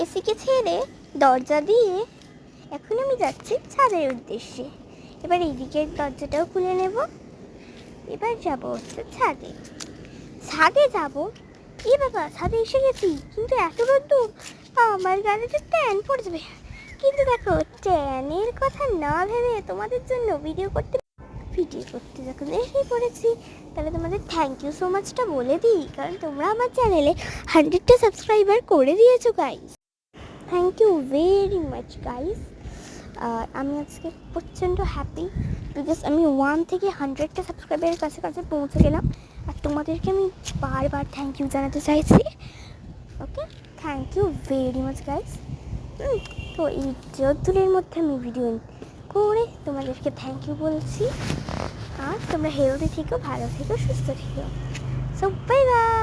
এসিকে ছেড়ে দরজা দিয়ে এখন আমি যাচ্ছি ছাদের উদ্দেশ্যে। এবার এই দিকের দরজাটাও খুলে নেব। এবার যাবো হচ্ছে ছাদে। ছাদে যাবো। এ বাবা, ছাদে এসে গেছি, কিন্তু এত রোদ্দুর আমার গাড়িতে ট্যান পড়ে যাবে। কিন্তু দেখো, ট্যানের কথা না ভেবে তোমাদের জন্য ভিডিও করতে যখন এসে পড়েছি, তাহলে তোমাদের থ্যাংক ইউ সো মাচটা বলে দিই, কারণ তোমরা আমার চ্যানেলে 100টা সাবস্ক্রাইবার করে দিয়েছো guys. Thank you very much guys. আর আমি আজকে প্রচণ্ড হ্যাপি, বিকজ আমি 1 থেকে 100টা সাবস্ক্রাইবারের কাছে পৌঁছে গেলাম। আর তোমাদেরকে আমি বারবার থ্যাংক ইউ জানাতে চাইছি। Okay, thank you very much guys. তো এই রোদ্দুরের মধ্যে আমি ভিডিও করে তোমাদেরকে থ্যাংক ইউ বলছি। আর তোমরা হেলদি থেকো, ভালো থেকো, সুস্থ থেকো। So bye bye.